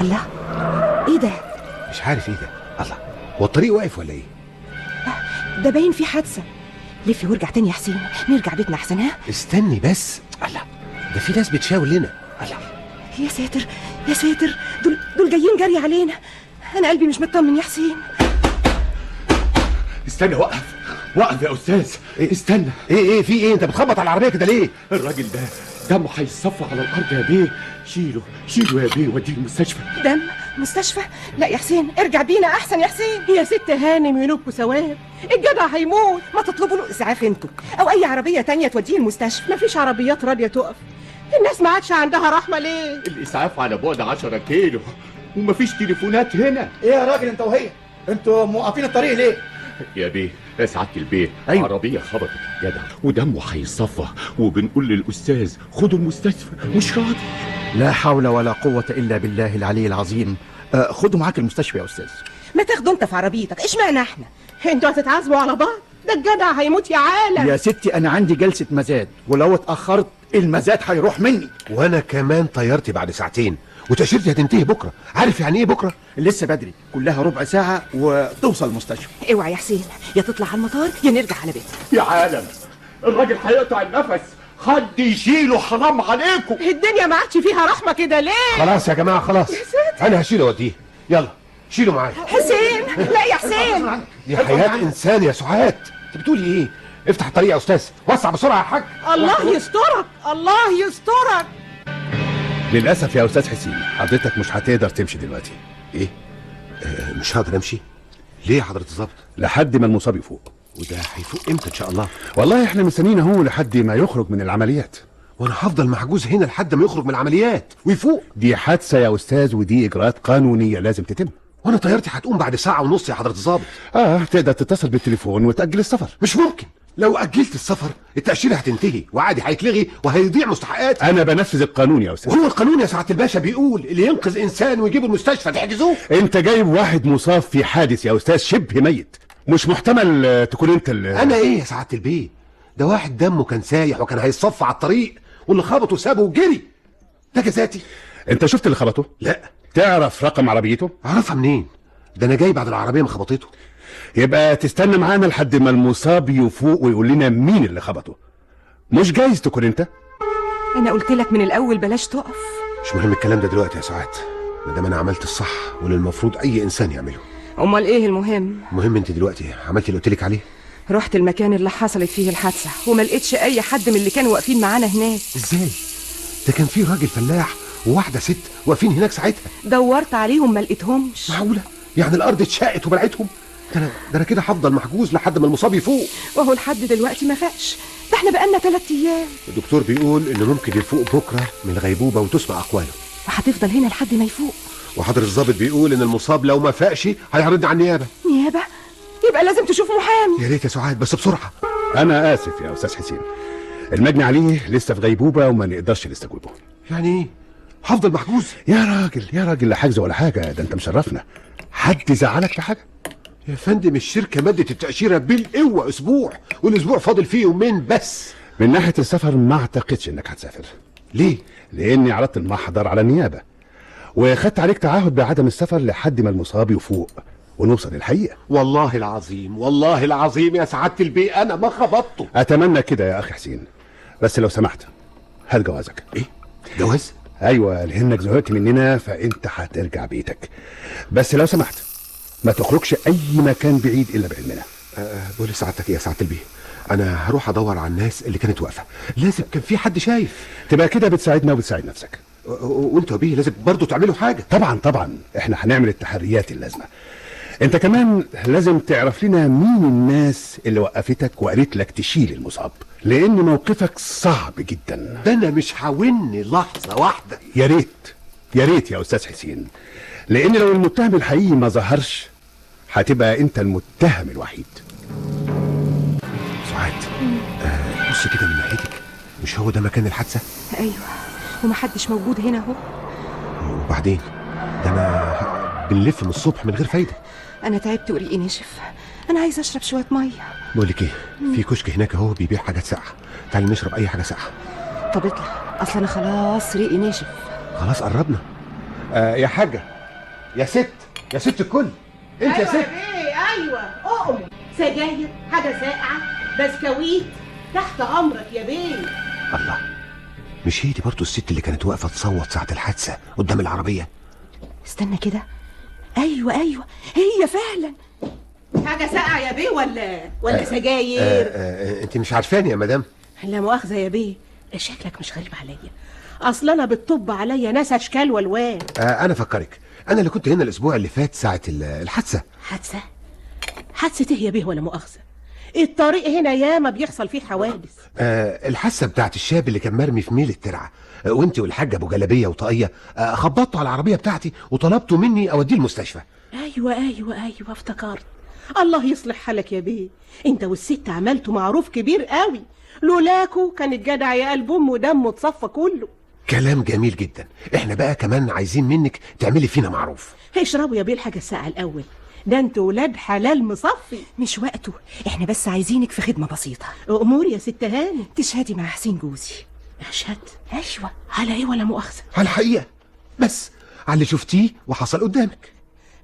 الله، ايه ده؟ مش عارف ايه ده. الله، هو الطريق واقف ولا ايه؟ ده باين في حادثه. لفي وارجع تاني يا حسين، نرجع بيتنا احسن. ها استني بس. الله، ده في ناس بتشاور لنا. الله، يا ساتر يا ساتر، دول جايين جري علينا. انا قلبي مش مطمن يا حسين. استنى، وقف يا استاذ. إيه؟ استنى. ايه في ايه؟ انت بتخبط على العربيه كده ليه؟ الراجل ده دمه هيصفى على الارض يا بيه. شيله يا بيه، وديه المستشفى. دم؟ مستشفى؟ لا يا حسين، ارجع بينا احسن يا حسين. يا ست هانم ينوبكوا ثواب، الجدع هيموت. ما تطلبوا له اسعاف انتوا، او اي عربيه تانية توديه المستشفى. مفيش عربيات راضيه تقف. الناس ما عادش عندها رحمه ليه؟ الاسعاف على بعد 10 كيلو ومفيش تليفونات هنا. ايه يا راجل انت وهي؟ انتوا موقفين الطريق ليه؟ يا بيه، يا سعاده البيه، أيوة. عربيه خبطت الجدع ودمه هيصفى، وبنقول للاستاذ خدوا المستشفى، مش راضي. لا حول ولا قوة إلا بالله العلي العظيم. خدوا معاك المستشفى يا أستاذ. ما تاخدوا انت في عربيتك، اشمعنى احنا؟ انتوا هتتعذبوا على بعض؟ ده الجدع هيموت يا عالم. يا ستي أنا عندي جلسة مزاد، ولو اتأخرت المزاد هيروح مني. وانا كمان طيارتي بعد ساعتين، وتأشيرتي هتنتهي بكره. عارف يعني ايه بكره؟ لسه بدري، كلها ربع ساعة وتوصل المستشفى. اوعى يا حسين، يا تطلع على المطار يا نرجع على بيتنا. يا عالم، الراجل هيقطع النفس، حد يشيله، حرام عليكم. الدنيا ما عادش فيها رحمه كده ليه؟ خلاص يا جماعه خلاص، انا هشيله واديه. يلا شيله معايا. حسين، لا يا حسين. دي حياه انسان يا سعاد. انت بتقولي ايه؟ افتح الطريق يا استاذ، وسع بسرعه يا حاج. الله يسترك، الله يسترك. للأسف يا أستاذ حسين، حضرتك مش هتقدر تمشي دلوقتي. ايه؟ مش هقدر امشي؟ ليه يا حضره الظابط؟ لحد ما المصاب يفوق. وده هيفوق امتى ان شاء الله؟ والله احنا مستنيين اهو لحد ما يخرج من العمليات. وانا هفضل محجوز هنا لحد ما يخرج من العمليات ويفوق؟ دي حادثة يا أستاذ، ودي إجراءات قانونية لازم تتم. وانا طيارتي هتقوم بعد ساعه ونص يا حضره الظابط. تقدر تتصل بالتليفون وتأجل السفر. مش ممكن، لو اجلت السفر التاشيره هتنتهي وعادي هيتلغي وهيضيع مستحقاتي. أنا بنفذ القانون يا أستاذ. وهو القانون يا سعاده الباشا بيقول اللي ينقذ انسان ويجيبه المستشفى تحجزوه. أنت جايب واحد مصاب في حادث يا أستاذ، شبه ميت، مش محتمل تكون أنت انا ايه يا سعاده البيه؟ ده واحد دمه كان سايح وكان هيتصفى على الطريق، واللي خبطه سابه وجري. ده جزاتي. أنت شفت اللي خبطه؟ لا. تعرف رقم عربيته؟ اعرفها منين؟ ده انا جاي بعد العربيه ما خبطته. يبقى تستنى معانا لحد ما المصاب يفوق ويقول لنا مين اللي خبطه. مش جايز تكون انت. انا قلت لك من الاول بلاش تقف. مش مهم الكلام ده دلوقتي يا سعاد، ما دام انا عملت الصح واللي المفروض اي انسان يعمله. امال ايه المهم؟ المهم انت دلوقتي عملتي اللي قلت لك عليه. رحت المكان اللي حصلت فيه الحادثه وما لقيتش اي حد من اللي كانوا واقفين معانا هناك. ازاي؟ ده كان في راجل فلاح وواحده ست واقفين هناك ساعتها. دورت عليهم ما لقيتهمش. معقوله؟ يعني الارض اتشقت وبلعتهم؟ ده انا كده هفضل محجوز لحد ما المصاب يفوق. وهو لحد دلوقتي ما فاقش، ده احنا بقالنا 3 ايام. الدكتور بيقول انه ممكن يفوق بكره من الغيبوبه وتسمع اقواله. وهتفضل هنا لحد ما يفوق. وحضر الضابط بيقول ان المصاب لو ما فاقش هيعرضنا على النيابه. نيابه؟ يبقى لازم تشوف محامي. يا ريت يا سعاد بس بسرعه. انا اسف يا استاذ حسين، المجني عليه لسه في غيبوبه وما نقدرش نستجوبه. يعني ايه؟ هفضل محجوز؟ يا راجل لا حجز ولا حاجه، ده انت مشرفنا. حد زعلك في حاجه؟ يا فندم الشركه مدت التاشيره بالقوه اسبوع، والاسبوع فاضل فيه يومين بس. من ناحيه السفر ما اعتقدش انك هتسافر. ليه؟ لاني عرضت المحضر على النيابه وخدت عليك تعهد بعدم السفر لحد ما المصاب يفوق ونوصل للحقيقه. والله العظيم والله العظيم يا سعاده البيه انا ما خبطته. اتمنى كده يا اخي حسين، بس لو سمحت هات جوازك. ايه؟ جواز؟ ايوه، لانك زهقت مننا فانت هترجع بيتك، بس لو سمحت ما تخرجش اي مكان بعيد الا بعلمنا. بقول لسعادتك يا سعاده البيه، انا هروح ادور على الناس اللي كانت واقفه، لازم كان في حد شايف. تبقى كده بتساعدنا وبتساعد نفسك. وانتوا يا بيه لازم برضه تعملوا حاجه. طبعا احنا هنعمل التحريات اللازمه. انت كمان لازم تعرف لنا مين الناس اللي وقفتك وقالت لك تشيل المصاب، لان موقفك صعب جدا. ده انا مش هاوني لحظه واحده. يا ريت يا استاذ حسين، لان لو المتهم الحقيقي ما ظهرش هتبقى انت المتهم الوحيد. سعاد بص كده من ناحيتك، مش هو ده مكان الحادثه؟ ايوه، ومحدش موجود هنا اهو. وبعدين ده انا بنلف من الصبح من غير فايده. انا تعبت وريقي نشف، انا عايزه اشرب شويه ميه. بقول لك ايه، في كشك هناك اهو بيبيع حاجات ساقعه، تعالي نشرب اي حاجه ساقعه. طب اطلع، اصل انا خلاص ريقي نشف. خلاص قربنا. يا حاجه، يا ست الكل، انت يا ست. ايوه اؤمر. سجاير، حاجه ساقعه، بسكويت، تحت امرك يا بيه. الله، مش هي دي برضه الست اللي كانت واقفه تصوت ساعه الحادثه قدام العربيه؟ استنى كده، ايوه هي فعلا. حاجه ساقعه يا بيه ولا سجاير؟ انت مش عارفاني يا مدام؟ لا مؤاخذه يا بيه، شكلك مش غريب عليا، اصل انا بتطب عليا ناس اشكال والوان. انا فكرك، انا اللي كنت هنا الاسبوع اللي فات ساعه الحادثه. حادثه ايه يا بيه ولا مؤاخذه؟ الطريق هنا ياما بيحصل فيه حوادث. الحادثه بتاعت الشاب اللي كان مرمي في ميل الترعه، وانت والحاجه ابو جلابيه وطاقيه خبطتوا على العربيه بتاعتي وطلبتوا مني اوديه المستشفى. ايوه افتكرت. الله يصلح حالك يا بيه، انت والست عملتوا معروف كبير قوي، لولاكوا كان الجدع يا قلب امه دمه اتصفى كله. كلام جميل جدا. احنا بقى كمان عايزين منك تعملي فينا معروف. اشربوا يا بيه الحاجه الساقعه الاول، ده انتوا ولاد حلال مصفي. مش وقته، احنا بس عايزينك في خدمه بسيطه. امور يا ست هاني. تشهدي مع حسين جوزي. اشهد؟ ايوه. على ايه ولا مؤاخذه؟ على الحقيقه، بس على اللي شفتيه وحصل قدامك.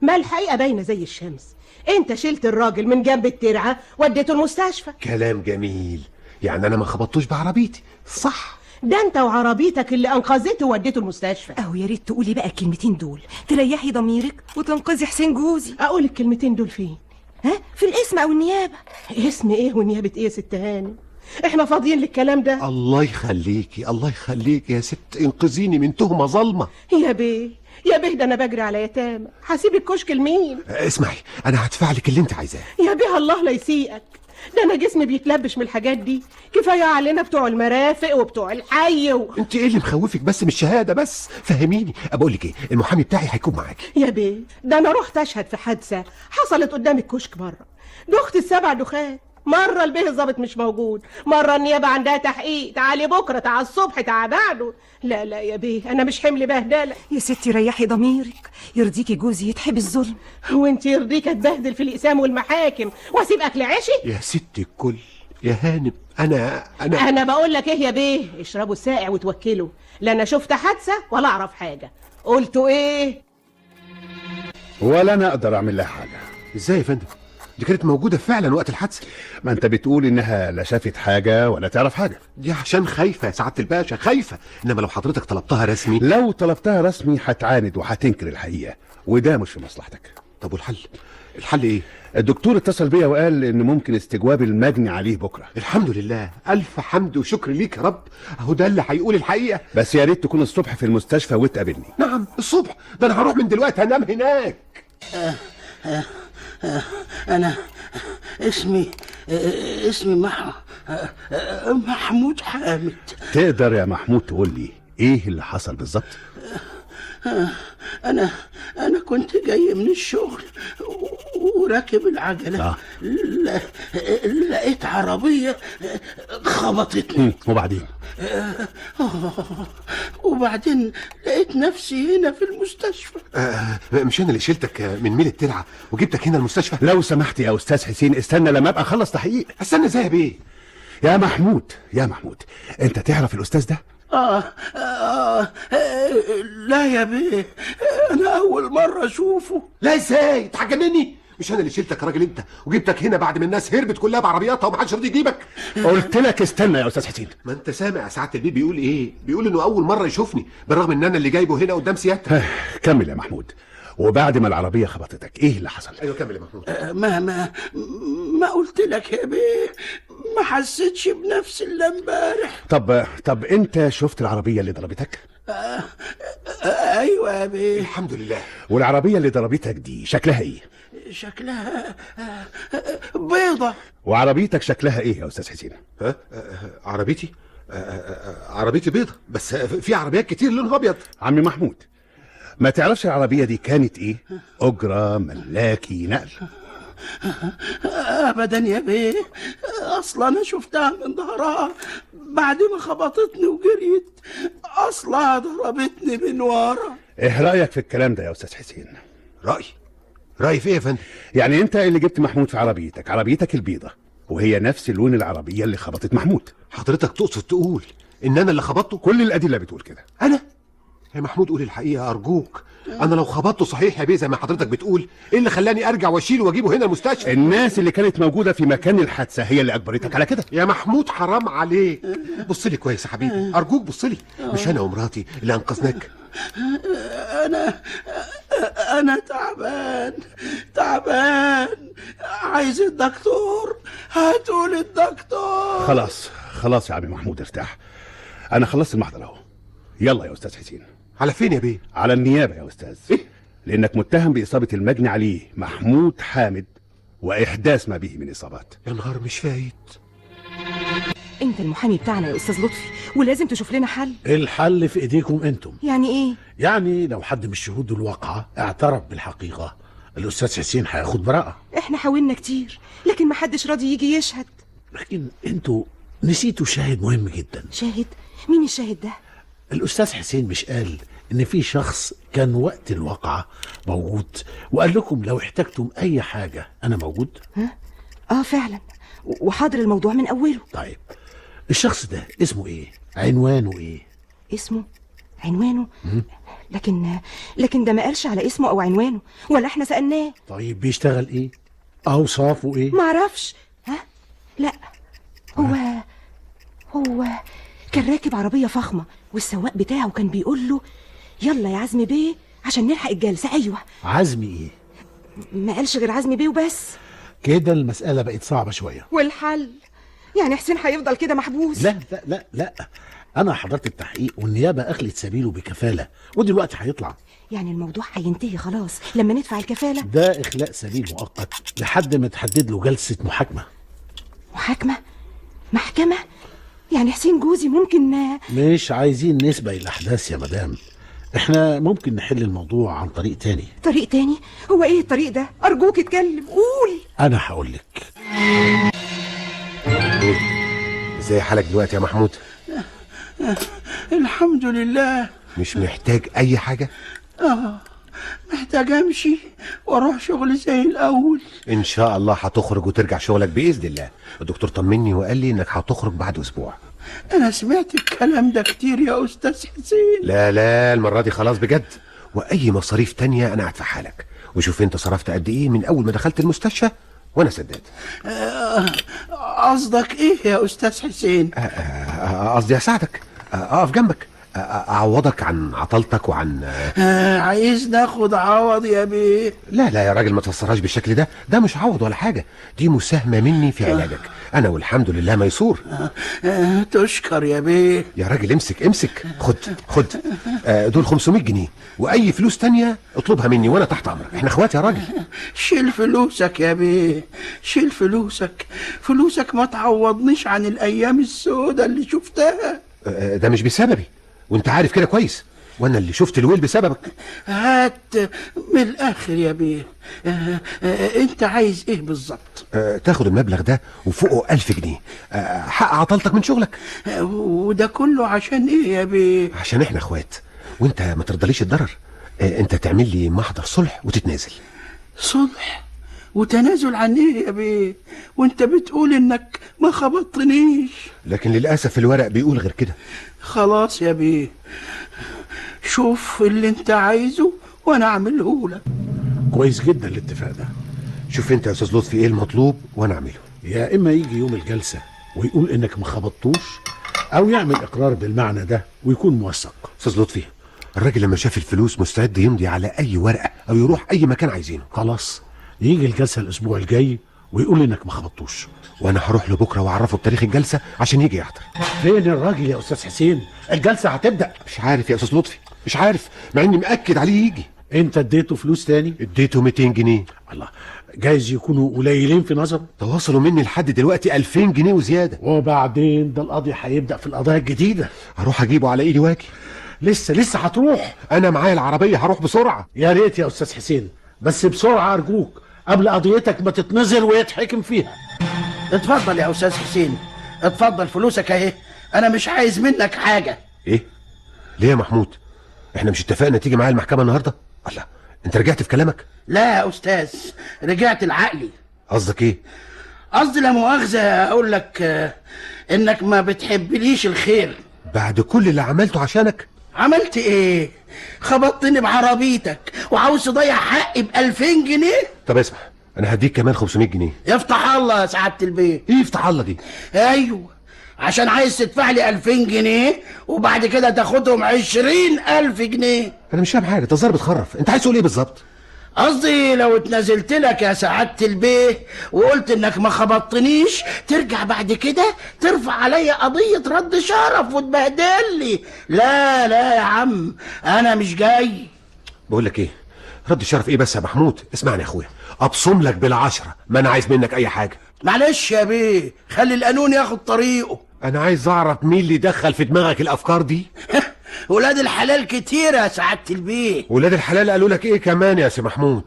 ما الحقيقه باينه زي الشمس، انت شلت الراجل من جنب الترعه وديته المستشفى. كلام جميل، يعني انا ما خبطتوش بعربيتي، صح؟ ده انت وعربيتك اللي انقذته وديته المستشفى. اهو يا ريت تقولي بقى الكلمتين دول تريحي ضميرك وتنقذي حسين جوزي. اقول الكلمتين دول فين؟ في الاسم او النيابه. اسم ايه ونيابه ايه يا ست هاني؟ احنا فاضيين للكلام ده؟ الله يخليكي يا ست، انقذيني من تهمه ظلمه. يا بيه ده انا بجري على يتامى، هسيب الكشك لمين؟ اسمعي، انا هدفع لك اللي انت عايزاه. يا بيه الله لا يسيئك، ده انا جسمي بيتلبش من الحاجات دي، كفايه علينا بتوع المرافق وبتوع الحي انت ايه اللي مخوفك بس من الشهاده؟ بس فهميني. اقول لك ايه، المحامي بتاعي هيكون معاكي. يا بيه ده انا رحت اشهد في حادثه حصلت قدام الكشك مره، دخت السبع دخات، مرة البيه الظابط مش موجود، مرة النيابة عندها تحقيق، تعالي بكرة، تعالي الصبح، تعالي بعده. لا يا بيه أنا مش حمل بهدلة. يا ستي ريحي ضميرك، يرضيكي جوزي يتحب الظلم؟ وانت يرضيك اتبهدل في الإقسام والمحاكم واسيب أكل عيشي؟ يا ست الكل يا هانم، أنا بقول لك إيه يا بيه، اشربوا الساقع وتوكلوا، لا أنا شفت حادثة ولا أعرف حاجة. قلتوا إيه؟ ولا أنا أقدر أعمل لها حاجة. إزاي يا فندم؟ دي كانت موجودة فعلا وقت الحادثة. ما انت بتقول انها لا شافت حاجة ولا تعرف حاجة. دي عشان خايفة يا سعادة الباشا، خايفة. انما لو حضرتك طلبتها رسمي، لو طلبتها رسمي هتعاند وهتنكر الحقيقة، وده مش في مصلحتك. طب الحل ايه؟ الدكتور اتصل بيا وقال ان ممكن استجواب المجني عليه بكرة. الحمد لله، الف حمد وشكر ليك يا رب، اهو ده اللي هيقول الحقيقة. بس يا ريت تكون الصبح في المستشفى وتقابلني. نعم الصبح، ده انا هروح من دلوقتي هنام هناك. أنا اسمي محمود حامد. تقدر يا محمود تقول لي ايه اللي حصل بالظبط؟ أنا كنت جاي من الشغل وراكب العجلة. لقيت عربية خبطتني. وبعدين لقيت نفسي هنا في المستشفى. مش انا اللي شلتك من ميل الترعه وجبتك هنا المستشفى؟ لو سمحت يا استاذ حسين استنى لما ابقى اخلص تحقيق. استنى ازاي يا بيه؟ يا محمود انت تعرف الاستاذ ده؟ لا يا بيه، انا اول مرة اشوفه. لا ازاي تحجنني؟ مش انا اللي شلتك يا راجل انت وجبتك هنا بعد ما الناس هربت كلها بعربياتها ومحدش راضي يجيبك؟ قلت لك استنى يا استاذ حسين. ما انت سامع يا سعاده البيه بيقول ايه؟ بيقول انه اول مره يشوفني بالرغم ان انا اللي جايبه هنا قدام سيادتك. كمل يا محمود، وبعد ما العربيه خبطتك ايه اللي حصل؟ ايوه كمل يا محمود. ما قلت لك يا بيه، ما حسيتش بنفسي الا امبارح. طب انت شفت العربيه اللي ضربتك؟ ايوه يا بيه. الحمد لله. والعربيه اللي ضربتك دي شكلها ايه؟ شكلها بيضة. وعربيتك شكلها ايه يا استاذ حسين؟ عربيتي؟ عربيتي بيضة، بس في عربيات كتير لونها ابيض. عم محمود، ما تعرفش العربيه دي كانت ايه؟ اجره، ملاكي، نقل؟ ابدا يا بيه، اصلا انا شفتها من ظهرها بعد ما خبطتني وجريت، اصلا ضربتني من ورا. ايه رايك في الكلام ده يا استاذ حسين؟ رأي في ايه يا فندم؟ يعني انت اللي جبت محمود في عربيتك البيضة، وهي نفس لون العربية اللي خبطت محمود. حضرتك تقصد تقول ان انا اللي خبطته؟ كل الادلة بتقول كده. انا؟ يا محمود قول الحقيقة ارجوك، انا لو خبطته صحيح يا بيه زي ما حضرتك بتقول، ايه اللي خلاني ارجع واشيله واجيبه هنا المستشفى؟ الناس اللي كانت موجوده في مكان الحادثه هي اللي اجبرتك على كده. يا محمود حرام عليك، بص لي كويس يا حبيبي ارجوك، بص لي. مش انا ومراتي اللي انقذناك؟ انا تعبان عايز الدكتور، هاتوا لي الدكتور. خلاص يا عم محمود ارتاح، انا خلصت المحضر اهو. يلا يا استاذ حسين. على فين يا بيه؟ على النيابه يا استاذ. إيه؟ لانك متهم باصابه المجني عليه محمود حامد واحداث ما به من اصابات. يا نهار مش فايت. انت المحامي بتاعنا يا استاذ لطفي، ولازم تشوف لنا حل. الحل في ايديكم انتم. يعني ايه؟ يعني لو حد من الشهود الواقعة اعترف بالحقيقة، الاستاذ حسين هياخد براءة. احنا حاولنا كتير لكن محدش راضي يجي يشهد. لكن انتوا نسيتوا شاهد مهم جدا. شاهد؟ مين الشاهد ده؟ الاستاذ حسين مش قال ان في شخص كان وقت الواقعة موجود وقال لكم لو احتجتم اي حاجة انا موجود؟ اه فعلا، وحاضر الموضوع من اوله. طيب الشخص ده اسمه ايه؟ عنوانه ايه؟ اسمه؟ عنوانه؟ لكن ده ما قالش على اسمه او عنوانه، ولا احنا سألناه. طيب بيشتغل ايه؟ اوصافه ايه؟ معرفش. لا، هو كان راكب عربية فخمة، والسواق بتاعه كان بيقول له يلا يا عزمي بيه عشان نلحق الجلسة. ايوه. عزمي ايه؟ ما قالش غير عزمي بيه وبس. كده المسألة بقت صعبة شوية. والحل؟ يعني حسين هيفضل كده محبوس؟ لا لا لا لا، انا حضرت التحقيق والنيابة اخلت سبيله بكفالة ودلوقتي هيطلع. يعني الموضوع هينتهي خلاص لما ندفع الكفالة؟ ده اخلاء سبيل مؤقت لحد ما تحدد له جلسة محاكمة. محكمة؟ يعني حسين جوزي ممكن؟ مش عايزين نسبق الاحداث يا مدام، احنا ممكن نحل الموضوع عن طريق تاني. طريق تاني؟ هو ايه الطريق ده؟ ارجوك اتكلم، قول. انا هقول لك. ازاي حالك دلوقتي يا محمود؟ الحمد لله. مش محتاج اي حاجة؟ محتاج امشي واروح شغلي زي الاول. ان شاء الله هتخرج وترجع شغلك باذن الله. الدكتور طمني وقال لي انك هتخرج بعد اسبوع. انا سمعت الكلام ده كتير يا استاذ حسين. لا المرة دي خلاص بجد، واي مصاريف تانية انا هدفعها لك. وشوف انت صرفت قد ايه من اول ما دخلت المستشفى وانا سداد. قصدك ايه يا استاذ حسين؟ قصدي اساعدك، اقف جنبك، اعوضك عن عطلتك وعن عايز ناخد عوض يا بيه؟ لا يا راجل ما تفسرهاش بالشكل ده، ده مش عوض ولا حاجة، دي مساهمة مني في علاجك، انا والحمد لله ميسور. تشكر يا بيه. يا راجل امسك، خد دول 500 جنيه، واي فلوس تانية اطلبها مني وانا تحت امرك، احنا اخوات يا راجل. شيل فلوسك يا بيه، شيل فلوسك ما تعوضنيش عن الايام السوداء اللي شفتها. ده مش بسببي، وانت عارف كده كويس، وانا اللي شفت الويل بسببك. هات من الاخر يا بيه، انت عايز ايه بالظبط؟ تاخد المبلغ ده وفوقه 1000 جنيه، حق عطلتك من شغلك. وده كله عشان ايه يا بيه؟ عشان احنا اخوات وانت ما ترضليش الضرر. انت تعمل لي محضر صلح وتتنازل. صلح وتنازل عن ايه يا بيه؟ وانت بتقول انك ما خبطتنيش. لكن للاسف الورق بيقول غير كده. خلاص يا بيه، شوف اللي انت عايزه وانا اعمله لك. كويس جدا الاتفاق ده. شوف انت يا استاذ لطفي ايه المطلوب وانا اعمله. يا اما يجي يوم الجلسة ويقول انك ما خبطتوش، او يعمل اقرار بالمعنى ده ويكون موثق. استاذ لطفي، الراجل لما شاف الفلوس مستعد يمضي على اي ورقة او يروح اي مكان عايزينه. خلاص يجي الجلسة الاسبوع الجاي ويقول انك ما خبطتوش، وانا هروح له بكره واعرفه بتاريخ الجلسه عشان يجي يحضر. فين الراجل يا استاذ حسين؟ الجلسة هتبدأ. مش عارف يا استاذ لطفي، مش عارف، مع اني مأكد عليه يجي. انت اديته فلوس تاني؟ اديته 200 جنيه. الله، جايز يكونوا قليلين في نظره. تواصلوا مني لحد دلوقتي 2000 جنيه وزياده. وبعدين ده القاضي هيبدأ في القضايا الجديدة. هروح اجيبه على ايدي واجي. لسه هتروح؟ انا معايا العربيه، هروح بسرعه. يا ريت يا استاذ حسين، بس بسرعة ارجوك قبل قضيتك ما تتنزل ويتحكم فيها. اتفضل يا استاذ حسين، اتفضل فلوسك اهي، انا مش عايز منك حاجه. ايه؟ ليه يا محمود؟ احنا مش اتفقنا تيجي معايا المحكمه النهارده؟ الله، انت رجعت في كلامك؟ لا يا استاذ، رجعت لعقلي. قصدك ايه؟ قصدي لا مؤاخذه اقول لك انك ما بتحبليش الخير. بعد كل اللي عملته عشانك؟ عملت ايه؟ خبطتني بعربيتك وعاوز تضيع حقي ب2000 جنيه؟ طب اسمع، انا هديك كمان 500 جنيه. يفتح الله يا سعادة البيه. ايه يفتح الله دي؟ ايوه، عشان عايز تدفع لي 2000 جنيه وبعد كده تاخدهم 20,000 جنيه. انا مش فاهم حاجه، انت الظاهر بتخرف. انت عايز تقول ايه بالظبط؟ قصدي لو اتنازلت لك يا سعادة البيه وقلت انك ما خبطتنيش، ترجع بعد كده ترفع عليا قضية رد شرف وتبهدل لي. لا لا يا عم، انا مش جاي. بقول لك ايه، رد الشرف ايه بس يا محمود؟ اسمعني يا اخويا، ابصم لك بال10، ما انا عايز منك اي حاجه. معلش يا بيه، خلي القانون ياخد طريقه. انا عايز اعرف مين اللي دخل في دماغك الافكار دي. ولاد الحلال كتير يا سعادة البيه. ولاد الحلال قالوا لك ايه كمان يا سي محمود؟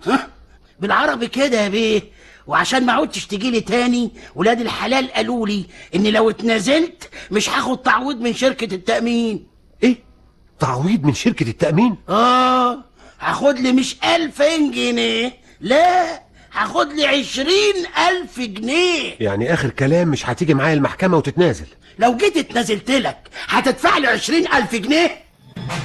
بالعربي كده يا بيه، وعشان ما عودتش تجيلي تاني، ولاد الحلال قالوا لي ان لو اتنازلت مش هاخد تعويض من شركة التأمين. ايه؟ تعويض من شركة التأمين؟ هاخد لي مش 2000 جنيه، لا هاخد لي 20,000 جنيه. يعني اخر كلام مش هتيجي معايا المحكمة وتتنازل؟ لو جيت اتنازلت لك هتدفع لي 20,000 جنيه؟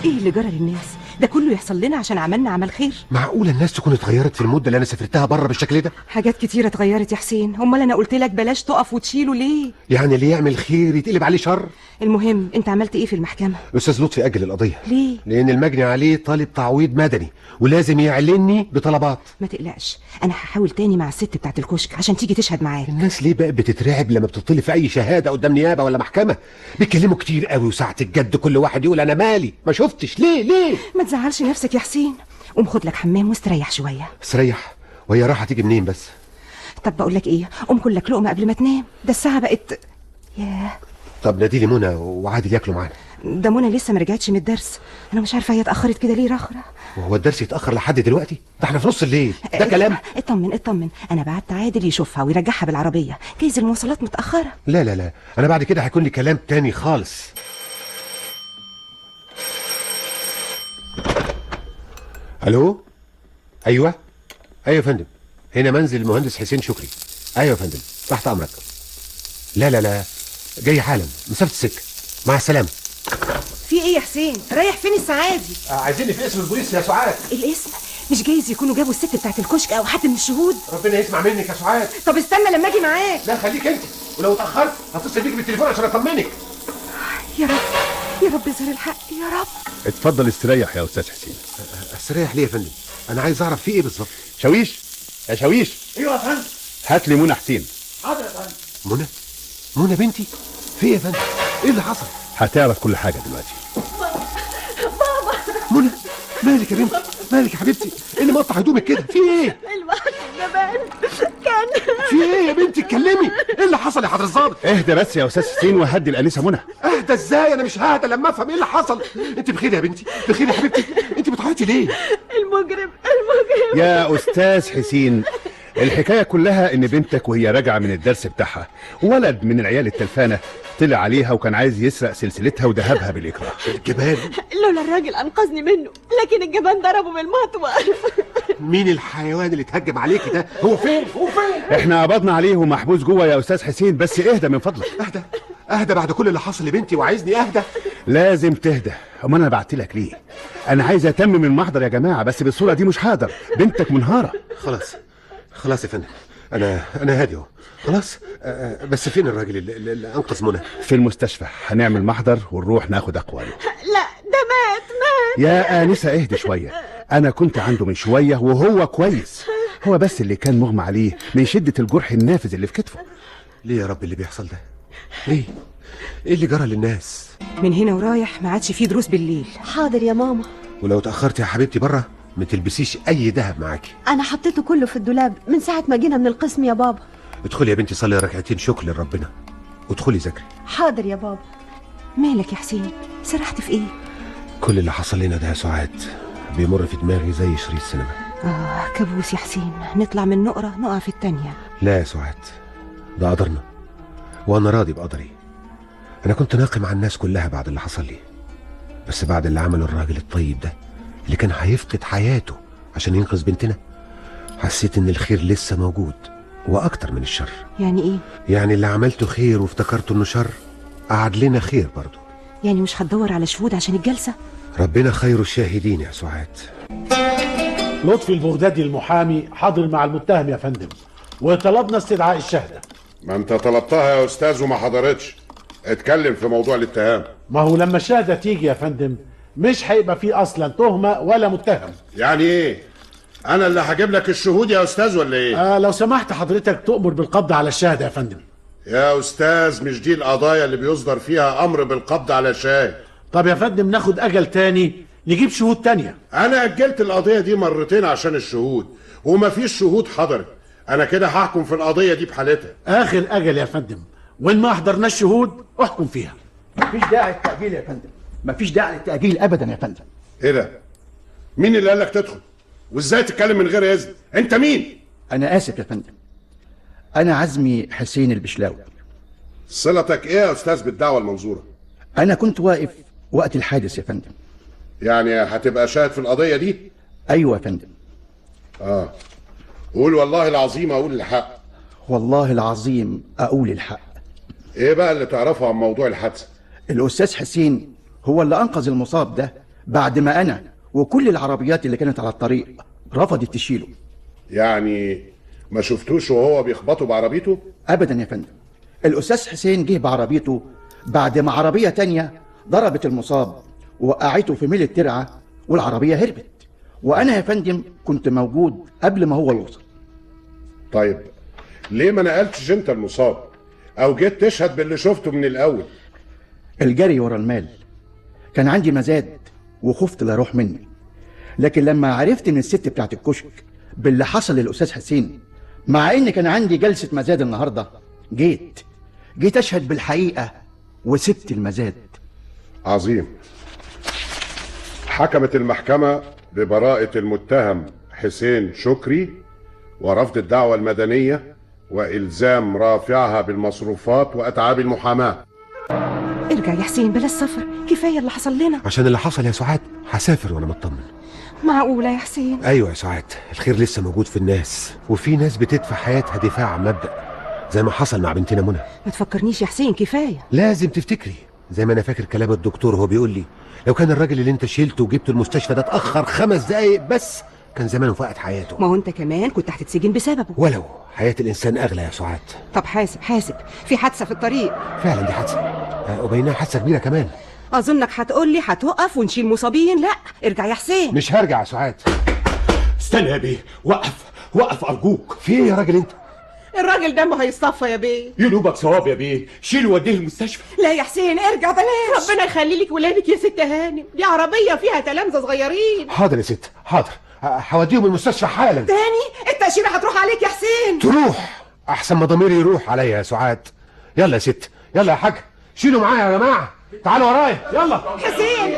ايه اللي جرى للناس ده كله يحصل لنا عشان عملنا عمل خير؟ معقولة الناس تكون اتغيرت في المدة اللي انا سافرتها بره بالشكل ده؟ حاجات كتيرة اتغيرت يا حسين. امال انا قلت لك بلاش تقف وتشيله ليه؟ يعني اللي يعمل خير يتقلب عليه شر. المهم انت عملت ايه في المحكمة؟ الاستاذ لطفي اجل القضية. ليه؟ لان المجني عليه طالب تعويض مدني ولازم يعلني بطلبات. ما تقلقش، انا هحاول تاني مع الست بتاعت الكشك عشان تيجي تشهد معاك. الناس ليه بقى بتترعب لما بتطلب في اي شهادة قدام نيابة ولا محكمة؟ بيتكلموا كتير قوي وساعة الجد كل واحد يقول انا مالي ما شفتش. ليه؟ ما تزعلش نفسك يا حسين، قوم خد لك حمام واستريح شوية. استريح؟ وهي راحة تيجي منين بس؟ طب بقول لك ايه، قوم كل لك لقمة قبل ما تنام، ده الساعة بقت. ياه. طب نادي لي منى وعادل ياكلوا معانا. ده منى لسه ما رجعتش من الدرس، انا مش عارفه هي اتاخرت كده ليه رخرة. وهو الدرس يتاخر لحد دلوقتي؟ ده احنا في نص الليل، ده كلام؟ اطمن، انا بعت عادل يشوفها ويرجعها بالعربيه، جايز المواصلات متاخره. لا، انا بعد كده هيكون لي كلام تاني خالص. الو؟ ايوه يا فندم، هنا منزل المهندس حسين شكري. ايوه يا فندم، تحت امرك. لا، جاي حالا، مسافه السكه. مع السلامه. في ايه يا حسين؟ رايح فين الساعه دي؟ عايزيني في اسم البوليس يا سعاد. الاسم؟ مش جايز يكونوا جابوا الست بتاعت الكشك او حد من الشهود؟ ربنا يسمع منك يا سعاد. طب استنى لما اجي معاك. لا خليك انت، ولو اتاخرت هتصل بيك بالتليفون عشان اطمنك. يا رب زر الحق يا رب. اتفضل استريح يا استاذ حسين. استريح ليه يا فندم؟ انا عايز اعرف في ايه بالظبط. شاويش يا شاويش. ايوه يا فندم. هات لي منى حسين. حاضر يا فندم. منى بنتي؟ في ايه يا فندم؟ ايه اللي حصل؟ هتعرف كل حاجه دلوقتي. منى، مالك يا بنتي؟ مالك يا حبيبتي؟ ايه اللي مقطع هدومك كده؟ في ايه؟ الوقت زمان كان في ايه يا بنتي؟ اتكلمي. ايه اللي حصل يا حضرة الظابط؟ اهدى بس يا استاذ حسين وهدي الانسه منى. اهدى ازاي؟ انا مش ههدى لما افهم ايه اللي حصل. انت بخير يا بنتي؟ بخير يا حبيبتي؟ انت بتعيطي ليه؟ المجرم يا استاذ حسين، الحكايه كلها ان بنتك وهي راجعه من الدرس بتاعها ولد من العيال التلفانه طلع عليها وكان عايز يسرق سلسلتها وذهبها بالاكراه. الجبان؟ لولا الراجل انقذني منه، لكن الجبان ضربه بالمطوه. مين الحيوان اللي اتهجم عليكي ده؟ هو فين؟ احنا قبضنا عليه ومحبوس جوه يا استاذ حسين، بس اهدى من فضلك. اهدى بعد كل اللي حصل لبنتي وعايزني اهدى؟ لازم تهدى. امال انا بعت لك ليه؟ انا عايز اتمم المحضر يا جماعه، بس بالصوره دي مش هقدر، بنتك منهاره. خلاص يا فندم، انا هادي اهو خلاص. بس فين الراجل اللي انقذ منى؟ في المستشفى، هنعمل محضر ونروح ناخد اقواله. لا ده مات. يا انسه اهدي شويه، انا كنت عنده من شويه وهو كويس، هو بس اللي كان مغمى عليه من شده الجرح النافذ اللي في كتفه. ليه يا رب اللي بيحصل ده؟ ليه؟ ايه اللي جرى للناس؟ من هنا ورايح ما عادش فيه دروس بالليل. حاضر يا ماما. ولو تاخرت يا حبيبتي بره ما تلبسيش اي دهب معاكي. انا حطيته كله في الدولاب من ساعه ما جينا من القسم يا بابا. ادخلي يا بنتي صلي ركعتين شكر لربنا وادخلي ذاكري. حاضر يا بابا. مالك يا حسين؟ سرحت في ايه؟ كل اللي حصل لنا ده يا سعاد بيمر في دماغي زي شريط سينما. كابوس يا حسين، نطلع من نقرة نقع في التانية. لا يا سعاد، ده قدرنا وانا راضي بقدري. انا كنت ناقم على الناس كلها بعد اللي حصل لي، بس بعد اللي عمله الراجل الطيب ده اللي كان هيفقد حياته عشان ينقذ بنتنا، حسيت ان الخير لسه موجود واكتر من الشر. يعني ايه؟ يعني اللي عملته خير وافتكرته انه شر قعد لنا خير برضه. يعني مش هتدور على شهود عشان الجلسة؟ ربنا خير الشاهدين يا سعاد. لطفي البغدادي المحامي حاضر مع المتهم يا فندم، وطلبنا استدعاء الشهدة. ما انت طلبتها يا استاذ وما حضرتش. اتكلم في موضوع الاتهام. ما هو لما الشهدة تيجي يا فندم مش هيبقى فيه اصلا تهمة ولا متهم. يعني ايه؟ انا اللي هجيب لك الشهود يا استاذ ولا ايه؟ لو سمحت حضرتك تؤمر بالقبض على الشهدة يا فندم. يا استاذ مش دي القضايا اللي بيصدر فيها امر بالقبض على شاهد. طب يا فندم ناخد اجل تاني نجيب شهود تانية. انا اجلت القضية دي مرتين عشان الشهود ومفيش شهود حضرت. انا كده هحكم في القضية دي بحالتها. اخر اجل يا فندم، وان ما احضرناش شهود احكم فيها. مفيش داعي للتأجيل يا فندم، مفيش داعي للتأجيل أبدا يا فندم. ايه ده؟ مين اللي قال لك تدخل؟ وازاي تتكلم من غير اذن؟ انت مين؟ أنا آسف يا فندم، أنا عزمي حسين البشلاوي. صلتك ايه يا استاذ بالدعوة المنظورة؟ أنا كنت واقف وقت الحادث يا فندم. يعني هتبقى شاهد في القضية دي؟ أيوة يا فندم. قول والله العظيم اقول الحق. والله العظيم أقول الحق. ايه بقى اللي تعرفه عن موضوع الحادثة؟ الأستاذ حسين هو اللي أنقذ المصاب ده بعد ما أنا وكل العربيات اللي كانت على الطريق رفضت تشيله. يعني ما شفتوش وهو بيخبطه بعربيته؟ أبدا يا فندم، الأستاذ حسين جه بعربيته بعد ما عربية تانية ضربت المصاب ووقعته في ميل الترعة والعربية هربت، وأنا يا فندم كنت موجود قبل ما هو يوصل. طيب ليه ما نقلتش انت المصاب او جيت تشهد باللي شفته من الاول؟ الجري ورا المال كان عندي مزاد وخفت لا اروح مني، لكن لما عرفت من الست بتاعت الكشك باللي حصل للأستاذ حسين، مع ان كان عندي جلسة مزاد النهاردة، جيت اشهد بالحقيقة وسبت المزاد. عظيم. حكمت المحكمة ببراءة المتهم حسين شكري ورفض الدعوة المدنية وإلزام رافعها بالمصروفات وأتعاب المحاماة. ارجع يا حسين بلا السفر، كفاية اللي حصل لنا. عشان اللي حصل يا سعاد هسافر وانا مطمن. معقولة يا حسين؟ ايوه يا سعاد، الخير لسه موجود في الناس، وفي ناس بتدفع حياتها دفاع عن مبدأ زي ما حصل مع بنتنا منى. ما تفكرنيش يا حسين، كفاية. لازم تفتكري زي ما انا فاكر كلام الدكتور وهو بيقول لي لو كان الراجل اللي انت شيلته وجبته المستشفى ده اتأخر 5 دقايق بس كان زمانه فقد حياته. ما هو انت كمان كنت هتتسجن بسببه. ولو حياة الانسان اغلى يا سعاد. طب حاسب، في حادثة في الطريق. فعلا دي حادثة، وبينها حادثة كبيرة كمان. اظنك هتقولي هتوقف ونشيل مصابين. لا ارجع يا حسين. مش هرجع يا سعاد. استنى يا بيه، وقف ارجوك. في ايه يا راجل انت؟ الراجل دمه هيصفى يا بيه. ينوبك ثواب يا بيه، شيله وديه المستشفى. لا يا حسين ارجع بلاش. ربنا يخلي لك ولادك يا ست هانم، دي عربية فيها تلامذة صغيرين. حاضر يا ست، حاضر، هوديهم المستشفى حالا. تاني التأشيرة هتروح عليك يا حسين. تروح احسن ما ضميري يروح عليا يا سعاد. يلا يا ست، يلا يا حاج، شيلوا معايا يا جماعه، تعالوا ورايا يلا. حسين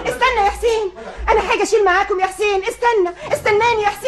استنى يا حسين، انا حاجة اشيل معاكم يا حسين. استناني يا حسين.